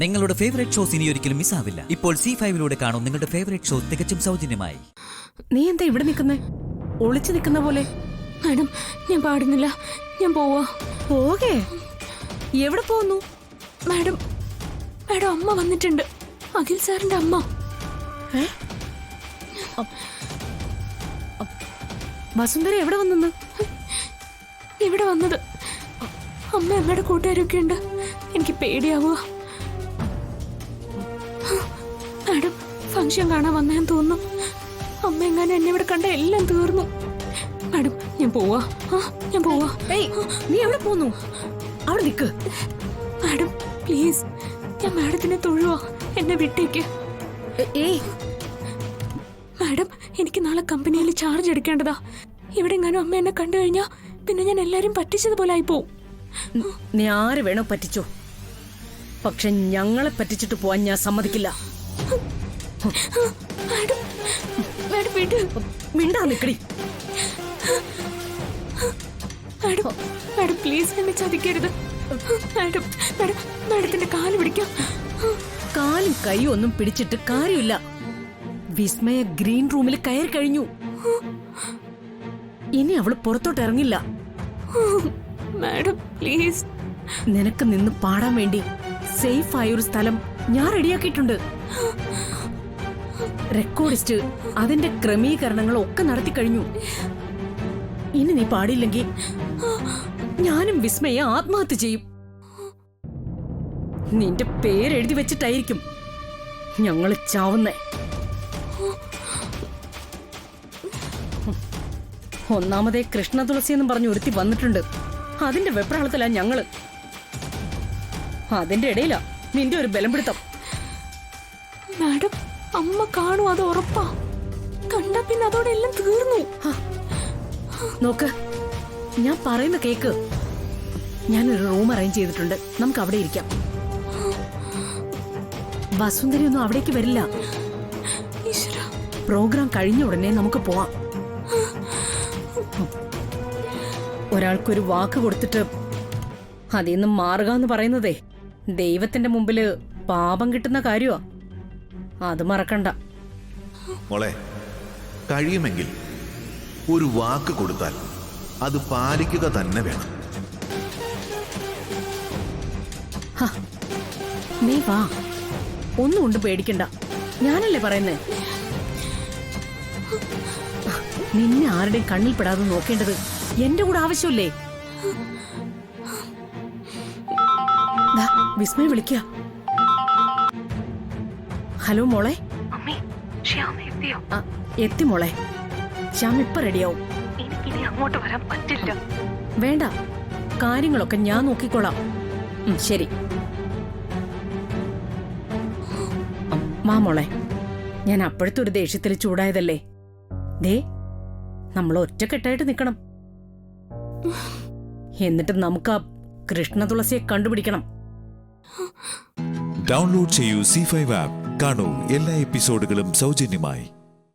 നിങ്ങളുടെ favourite shows ഇനി ഒരിക്കലും മിസ്സാവില്ല. ഇപ്പോൾ C5-ലൂടെ കാണും നിങ്ങളുടെ ഫേവറേറ്റ് ഷോ തികച്ചും സൗജന്യമായി. നീ എന്താ ഇവിടെ നിൽക്കുന്നേ? ഒളിച്ചു നിൽക്കുന്ന പോലെ. മാഡം, ഞാൻ പാടുന്നില്ല, ഞാൻ പോവാ. പോകേ? എവിടെ പോകുന്നു? മാഡം, മാഡം അമ്മ വന്നിട്ടുണ്ട്, അഖിൽ സാറിന്റെ അമ്മ. വസുന്ധര എവിടെ വന്നു? ഇവിടെ വന്നത്. അമ്മ അമ്മയുടെ കൂട്ടുകാരൊക്കെ ഉണ്ട്, എനിക്ക് പേടിയാവുക. മാഡം, ഫംഗ്ഷൻ കാണാൻ വന്നേന്ന് തോന്നുന്നു. അമ്മ എങ്ങനെ എന്നെ ഇവിടെ കണ്ട എല്ലാം തീർന്നു. മാഡം, ഞാൻ പോവാ, ഞാൻ പോവാ. നീ എവിടെ പോന്നു? അവിടെ നിൽക്ക്. മാഡം പ്ലീസ്, ഞാൻ മാഡത്തിനെ തൊഴുവാ, എന്നെ വിട്ടേക്ക്. മാഡം, എനിക്ക് നാളെ കമ്പനിയിൽ ചാർജ് എടുക്കേണ്ടതാ. ഇവിടെ എങ്ങാനും അമ്മ എന്നെ കണ്ടു കഴിഞ്ഞാ പിന്നെ ഞാൻ എല്ലാരും പറ്റിച്ചതുപോലെ ആയി പോവും. നീ ആര് വേണോ പറ്റിച്ചോ, പക്ഷെ ഞങ്ങളെ പറ്റിച്ചിട്ട് പോവാൻ ഞാൻ സമ്മതിക്കില്ല. മാഡം, മാഡം വിട്. മിണ്ടാ നിക്കടി. മാഡം, മാഡം പ്ലീസ് എന്നെ ചതിക്കരുത്. മാഡം, മാഡം മാഡത്തിന്റെ കാല് പിടിക്കാം. കാലും കൈയും ഒന്നും പിടിച്ചിട്ട് കാര്യമില്ല. വിസ്മയ ഗ്രീൻ റൂമിൽ കയറി കഴിഞ്ഞു. ഇനി അവള് പുറത്തോട്ട് ഇറങ്ങില്ല. Madam please. നിനക്ക് നിന്ന് പാടാൻ വേണ്ടി സേഫ് ആയൊരു സ്ഥലം ഞാൻ റെഡിയാക്കിയിട്ടുണ്ട്. റെക്കോർഡിസ്റ്റ് അതിന്റെ ക്രമീകരണങ്ങൾ ഒക്കെ നടത്തി കഴിഞ്ഞു. ഇനി നീ പാടിയില്ലെങ്കിൽ ഞാനും വിസ്മയെ ആത്മഹത്യ ചെയ്യും. നിന്റെ പേരെഴുതി വെച്ചിട്ടായിരിക്കും ഞങ്ങള് ചാവുന്നേ. ഒന്നാമതേ കൃഷ്ണ തുളസി എന്നും പറഞ്ഞ് ഒരുത്തി വന്നിട്ടുണ്ട്. അതിന്റെ വെപ്രാളത്തിലാ ഞങ്ങള്. അതിന്റെ ഇടയിലാ നിന്റെ ഒരു ബലം പിടുത്തം. മാഡം, അമ്മ കാണും, അത് ഉറപ്പാ. കണ്ടാ പിന്നെ അതോടെ എല്ലാം തീർന്നു. നോക്ക്, ഞാൻ പറയുന്ന കേക്ക്. ഞാനൊരു റൂം അറേഞ്ച് ചെയ്തിട്ടുണ്ട്, നമുക്ക് അവിടെ ഇരിക്കാം. വസുന്ധരി ഒന്നും അവിടേക്ക് വരില്ല. പ്രോഗ്രാം കഴിഞ്ഞ ഉടനെ നമുക്ക് പോവാം. ഒരാൾക്കൊരു വാക്ക് കൊടുത്തിട്ട് അതിൽ നിന്നും മാറുക എന്ന് പറയുന്നതേ ദൈവത്തിന്റെ മുമ്പില് പാപം കിട്ടുന്ന കാര്യമാ. അത് മറക്കണ്ട മോളെ. കഴിയുമെങ്കിൽ ഒരു വാക്ക് കൊടുത്താൽ അത് പാലിക്കുക തന്നെ വേണം. നീ വാ, ഒന്നും കൊണ്ട് പേടിക്കണ്ട. ഞാനല്ലേ പറയുന്നേ. നിന്നെ ആരുടെയും കണ്ണിൽ പെടാതെ നോക്കേണ്ടത് എന്റെ കൂടെ ആവശ്യമല്ലേ? വിസ്മയ വിളിക്ക. ഹലോ മോളെ. എത്തി മോളെ. ശ്യാം ഇപ്പൊ റെഡിയാവും. അങ്ങോട്ട് വരാൻ പറ്റില്ല. വേണ്ട, കാര്യങ്ങളൊക്കെ ഞാൻ നോക്കിക്കോളാം. ശരി, വാ മോളെ. ഞാൻ അപ്പോഴത്തെ ഒരു ദേഷ്യത്തിൽ ചൂടായതല്ലേ. ദേ, നമ്മൾ ഒറ്റക്കെട്ടായിട്ട് നിൽക്കണം. എന്നിട്ട് നമുക്ക് ആ കൃഷ്ണ തുളസിയെ കണ്ടുപിടിക്കണം. ഡൗൺലോഡ് ചെയ്യൂ C5 ആപ്പ്. കാണൂ എല്ലാ എപ്പിസോഡുകളും സൗജന്യമായി.